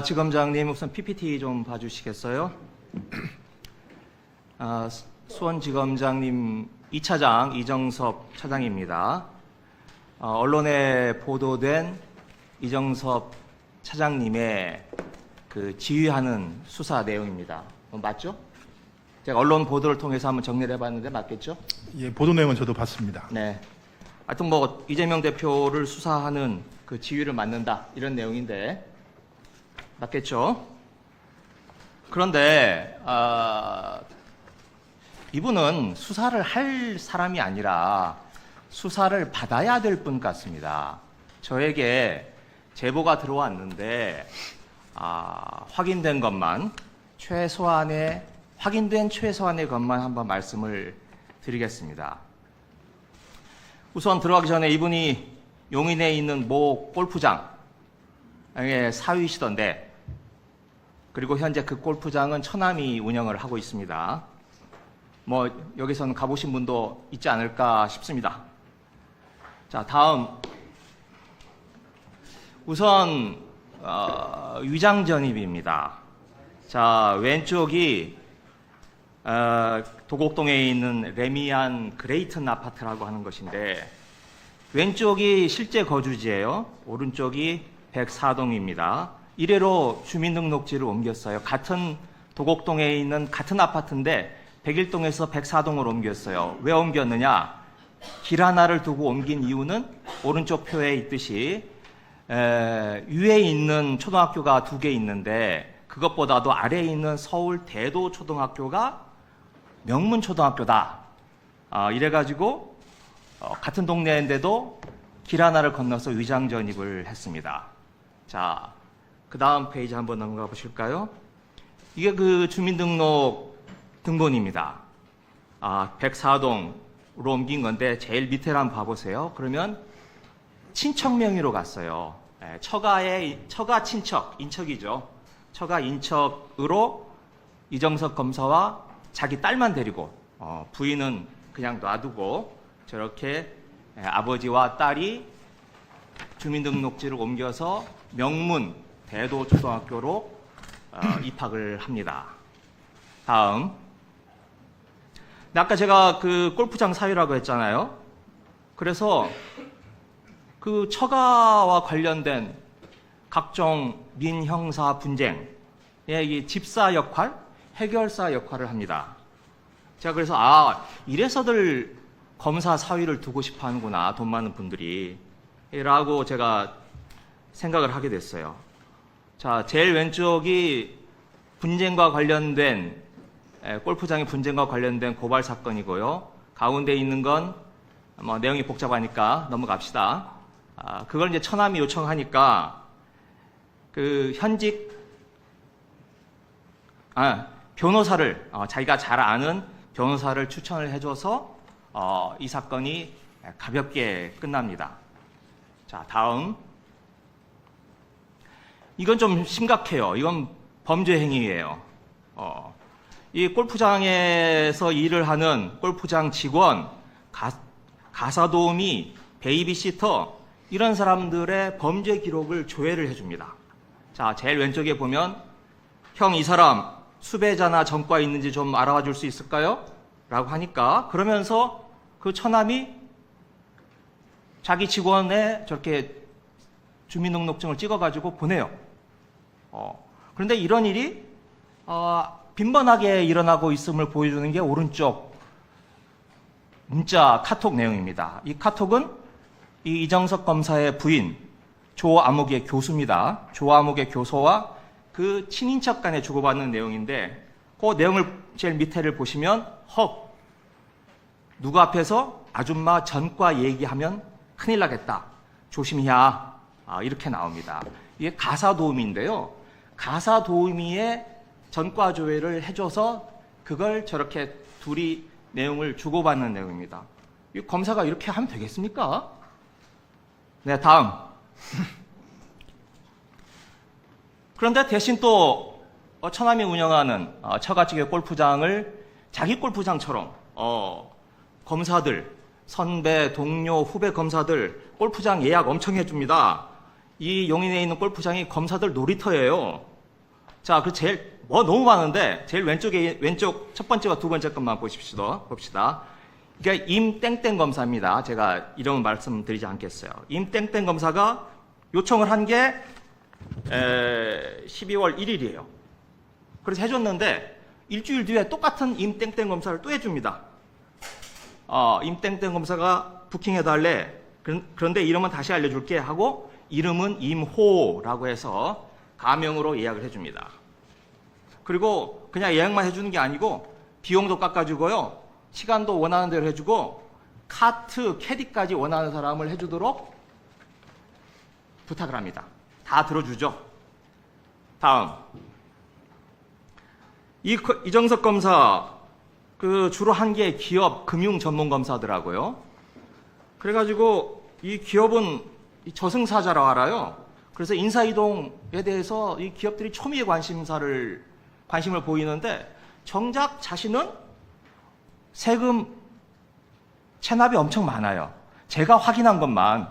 지검장님 우선 PPT 좀 봐주시겠어요? 수원지검장님 2차장 이정섭 차장입니다. 언론에 보도된 이정섭 차장님의 그 지휘하는 수사 내용입니다. 맞죠? 제가 언론 보도를 통해서 한번 정리를 해봤는데 맞겠죠? 예, 보도 내용은 저도 봤습니다. 네. 하여튼 뭐 이재명 대표를 수사하는 그 지휘를 맡는다 이런 내용인데 맞겠죠? 그런데 이분은 수사를 할 사람이 아니라 수사를 받아야 될 분 같습니다. 저에게 제보가 들어왔는데 확인된 것만 확인된 최소한의 것만 한번 말씀을 드리겠습니다. 우선 들어가기 전에 이분이 용인에 있는 모 골프장의 사위시던데, 그리고 현재 그 골프장은 처남이 운영을 하고 있습니다. 뭐 여기서는 가보신 분도 있지 않을까 싶습니다. 자, 다음 우선 위장전입입니다. 자, 왼쪽이 도곡동에 있는 레미안 그레이튼 아파트라고 하는 것인데 왼쪽이 실제 거주지예요. 오른쪽이 104동입니다. 이래로 주민등록지를 옮겼어요. 같은 도곡동에 있는 같은 아파트인데 101동에서 104동으로 옮겼어요. 왜 옮겼느냐? 길 하나를 두고 옮긴 이유는 오른쪽 표에 있듯이 위에 있는 초등학교가 2개 있는데 그것보다도 아래에 있는 서울 대도 초등학교가 명문 초등학교다. 이래가지고 같은 동네인데도 길 하나를 건너서 위장 전입을 했습니다. 자, 그 다음 페이지 한번 넘어가 보실까요? 이게 그 주민등록 등본입니다. 104동으로 옮긴 건데 제일 밑에를 한번 봐보세요. 그러면 친척 명의로 갔어요. 처가 친척, 인척이죠. 처가 인척으로 이정섭 검사와 자기 딸만 데리고 부인은 그냥 놔두고 저렇게 아버지와 딸이 주민등록지를 옮겨서 명문 대도초등학교로 입학을 합니다. 다음, 아까 제가 그 골프장 사유라고 했잖아요. 그래서 그 처가와 관련된 각종 민형사 분쟁의 이 집사 역할, 해결사 역할을 합니다. 제가 그래서 이래서들 검사 사위를 두고 싶어 하는구나, 돈 많은 분들이 라고 제가 생각을 하게 됐어요. 자, 제일 왼쪽이 분쟁과 관련된 골프장의 분쟁과 관련된 고발 사건이고요. 가운데 있는 건 뭐 내용이 복잡하니까 넘어갑시다. 그걸 이제 처남이 요청하니까 그 현직 변호사를 자기가 잘 아는 변호사를 추천을 해줘서 이 사건이 가볍게 끝납니다. 자, 다음. 이건 좀 심각해요. 이건 범죄 행위예요. 이 골프장에서 일을 하는 골프장 직원, 가사도우미, 베이비시터 이런 사람들의 범죄 기록을 조회를 해줍니다. 자, 제일 왼쪽에 보면 형, 이 사람 수배자나 전과 있는지 좀 알아봐 줄 수 있을까요? 라고 하니까 그러면서 그 처남이 자기 직원의 저렇게 주민등록증을 찍어가지고 보내요. 그런데 이런 일이 빈번하게 일어나고 있음을 보여주는 게 오른쪽 문자 카톡 내용입니다. 이 카톡은 이 이정섭 검사의 부인 조아묵의 교수입니다. 조아묵의 교수와 그 친인척 간에 주고받는 내용인데 그 내용을 제일 밑에를 보시면 누구 앞에서 아줌마 전과 얘기하면 큰일 나겠다. 조심해야. 이렇게 나옵니다. 이게 가사도우미인데요. 가사도우미의 전과 조회를 해줘서 그걸 저렇게 둘이 내용을 주고받는 내용입니다. 이 검사가 이렇게 하면 되겠습니까? 네, 다음. 그런데 대신 또 처남이 운영하는 처가집의 골프장을 자기 골프장처럼 검사들, 선배, 동료, 후배 검사들 골프장 예약 엄청 해줍니다. 이 용인에 있는 골프장이 검사들 놀이터예요. 자, 그 제일 뭐 너무 많은데 제일 왼쪽 첫 번째와 두 번째 것만 봅시다. 이게 임땡땡 검사입니다. 제가 이름은 말씀드리지 않겠어요. 임땡땡 검사가 요청을 한 게 12월 1일이에요. 그래서 해줬는데 일주일 뒤에 똑같은 임땡땡 검사를 또 해줍니다. 임땡땡 검사가 부킹해달래. 그런데 이름은 다시 알려줄게 하고 이름은 임호라고 해서 가명으로 예약을 해줍니다. 그리고 그냥 예약만 해주는 게 아니고 비용도 깎아주고요. 시간도 원하는 대로 해주고 카트, 캐디까지 원하는 사람을 해주도록 부탁을 합니다. 다 들어주죠. 다음. 이정석 검사, 주로 한 게 기업 금융 전문 검사더라고요. 그래가지고 이 기업은 저승사자라고 알아요. 그래서 인사이동에 대해서 이 기업들이 초미의 관심을 보이는데 정작 자신은 세금 체납이 엄청 많아요. 제가 확인한 것만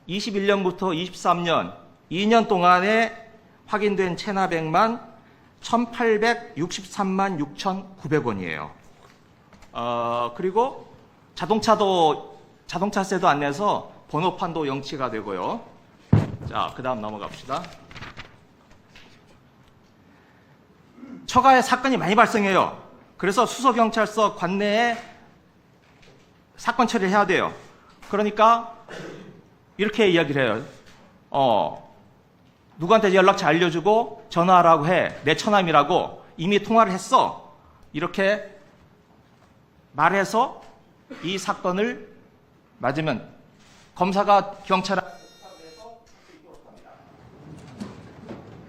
21년부터 23년 2년 동안에 확인된 체납액만 1,863만 6,900원이에요. 그리고 자동차세도 안 내서 번호판도 영치가 되고요. 자, 그 다음 넘어갑시다. 처가에 사건이 많이 발생해요. 그래서 수서경찰서 관내에 사건 처리를 해야 돼요. 그러니까 이렇게 이야기를 해요. 누구한테 연락처 알려주고 전화하라고 해. 내 처남이라고 이미 통화를 했어. 이렇게 말해서 이 사건을 맞으면 검사가 경찰한테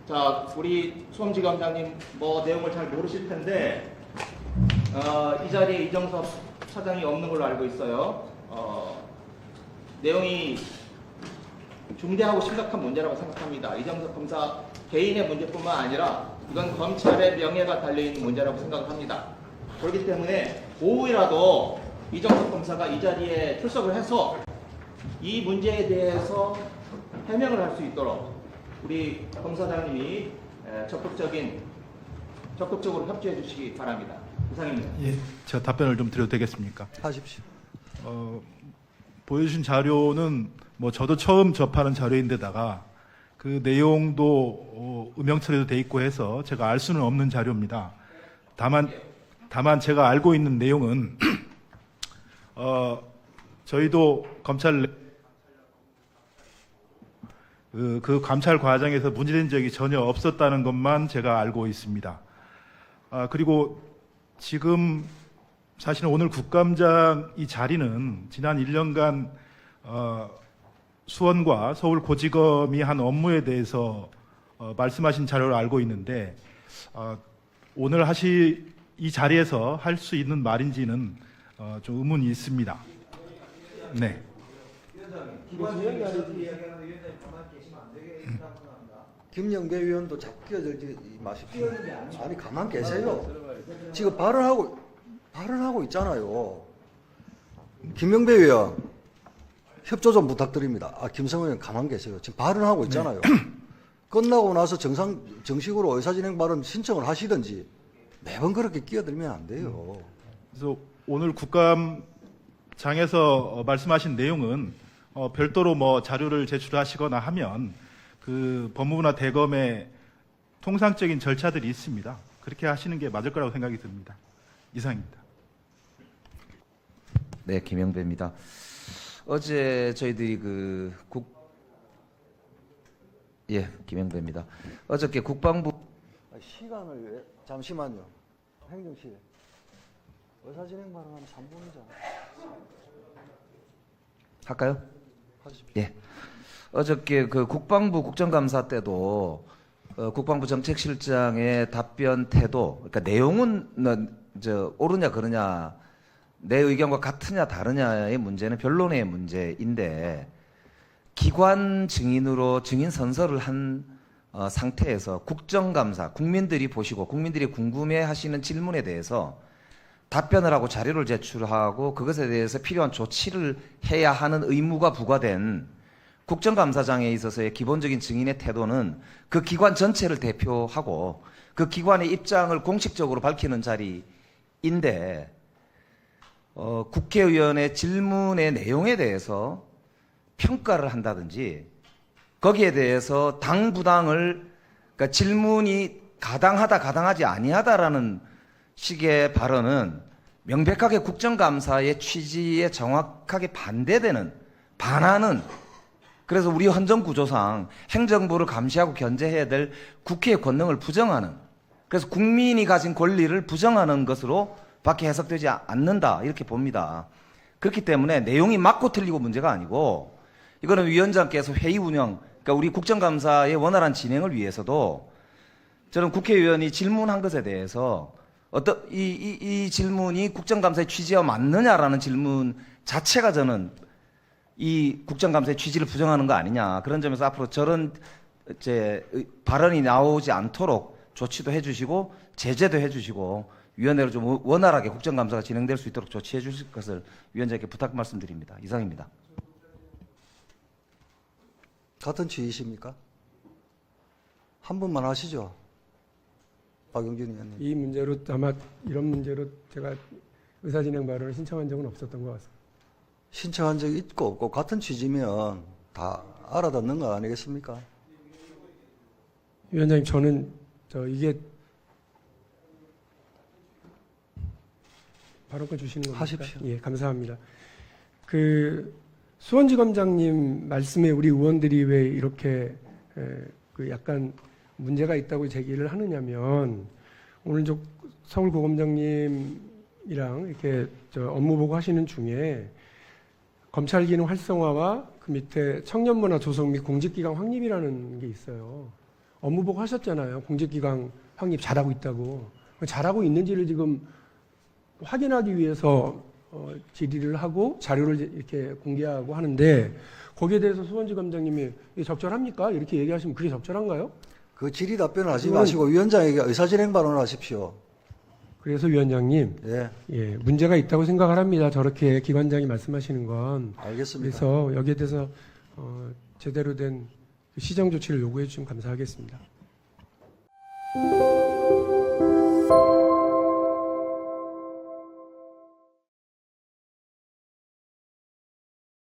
자, 우리 수험지검장님 내용을 잘 모르실 텐데 이 자리에 이정석 차장이 없는 걸로 알고 있어요. 내용이 중대하고 심각한 문제라고 생각합니다. 이정석 검사 개인의 문제뿐만 아니라 이건 검찰의 명예가 달려있는 문제라고 생각을 합니다. 그렇기 때문에 오후에라도 이정석 검사가 이 자리에 출석을 해서 이 문제에 대해서 해명을 할 수 있도록 우리 검사장님이 적극적으로 협조해 주시기 바랍니다. 이상입니다. 예, 제가 답변을 좀 드려도 되겠습니까? 하십시오. 보여주신 자료는 저도 처음 접하는 자료인데다가 그 내용도 음영 처리도 돼 있고 해서 제가 알 수는 없는 자료입니다. 다만 제가 알고 있는 내용은 저희도 그 감찰 과정에서 문제된 적이 전혀 없었다는 것만 제가 알고 있습니다. 그리고 지금 사실은 오늘 국감장 이 자리는 지난 1년간 수원과 서울고지검이 한 업무에 대해서 말씀하신 자료를 알고 있는데 오늘 이 자리에서 할 수 있는 말인지는 좀 의문이 있습니다. 네. 김영배 의원도 자꾸 끼어들지 마십시오. 아니 가만 계세요. 지금 발언하고 있잖아요. 김영배 의원 협조 좀 부탁드립니다. 김성원 의원 가만 계세요. 지금 발언하고 있잖아요. 끝나고 나서 정식으로 의사진행 발언 신청을 하시든지 매번 그렇게 끼어들면 안 돼요. 그래서 오늘 국감장에서 말씀하신 내용은 별도로 자료를 제출하시거나 하면 그 법무부나 대검의 통상적인 절차들이 있습니다. 그렇게 하시는 게 맞을 거라고 생각이 듭니다. 이상입니다. 네, 김영배입니다. 어제 저희들이 김영배입니다. 어저께 국방부 시간을 왜? 잠시만요. 행정실 의사진행 발언하면 3분이잖아. 할까요? 하십시오. 예. 어저께 국방부 국정감사 때도 국방부 정책실장의 답변 태도, 그러니까 내용은 옳으냐 그러냐, 내 의견과 같으냐 다르냐의 문제는 변론의 문제인데 기관 증인으로 증인 선서를 한 상태에서 국정감사, 국민들이 보시고 국민들이 궁금해하시는 질문에 대해서 답변을 하고 자료를 제출하고 그것에 대해서 필요한 조치를 해야 하는 의무가 부과된 국정감사장에 있어서의 기본적인 증인의 태도는 그 기관 전체를 대표하고 그 기관의 입장을 공식적으로 밝히는 자리인데 국회의원의 질문의 내용에 대해서 평가를 한다든지 거기에 대해서 당부당을 그러니까 질문이 가당하다 가당하지 아니하다라는 식의 발언은 명백하게 국정감사의 취지에 정확하게 반하는 그래서 우리 헌정구조상 행정부를 감시하고 견제해야 될 국회의 권능을 부정하는 그래서 국민이 가진 권리를 부정하는 것으로 밖에 해석되지 않는다 이렇게 봅니다. 그렇기 때문에 내용이 맞고 틀리고 문제가 아니고 이거는 위원장께서 회의 운영 그러니까 우리 국정감사의 원활한 진행을 위해서도 저는 국회의원이 질문한 것에 대해서 이 질문이 국정감사의 취지와 맞느냐라는 질문 자체가 저는 이 국정감사의 취지를 부정하는 거 아니냐 그런 점에서 앞으로 저런 발언이 나오지 않도록 조치도 해주시고 제재도 해주시고 위원회로 좀 원활하게 국정감사가 진행될 수 있도록 조치해 주실 것을 위원장께 부탁 말씀드립니다. 이상입니다. 같은 취지십니까? 한 분만 하시죠. 박용진 의원님. 이 문제로 아마 이런 문제로 제가 의사진행 발언을 신청한 적은 없었던 것 같습니다. 신청한 적이 있고 없고 같은 취지면 다 알아듣는 거 아니겠습니까? 위원장님, 저는 이게 발언권 주시는 겁니까? 하십시오. 예, 감사합니다. 수원지검장님 말씀에 우리 의원들이 왜 이렇게 약간 문제가 있다고 제기를 하느냐면 오늘 서울고검장님이랑 이렇게 업무 보고 하시는 중에 검찰 기능 활성화와 그 밑에 청년문화 조성 및 공직기강 확립이라는 게 있어요. 업무 보고 하셨잖아요. 공직기강 확립 잘하고 있다고. 잘하고 있는지를 지금 확인하기 위해서 질의를 하고 자료를 이렇게 공개하고 하는데 거기에 대해서 수원지검장님이 이게 적절합니까? 이렇게 얘기하시면 그게 적절한가요? 그 질의 답변을 하지 마시고 위원장에게 의사진행 발언을 하십시오. 그래서 위원장님, 예, 문제가 있다고 생각을 합니다. 저렇게 기관장이 말씀하시는 건. 알겠습니다. 그래서 여기에 대해서 제대로 된 시정 조치를 요구해 주시면 감사하겠습니다.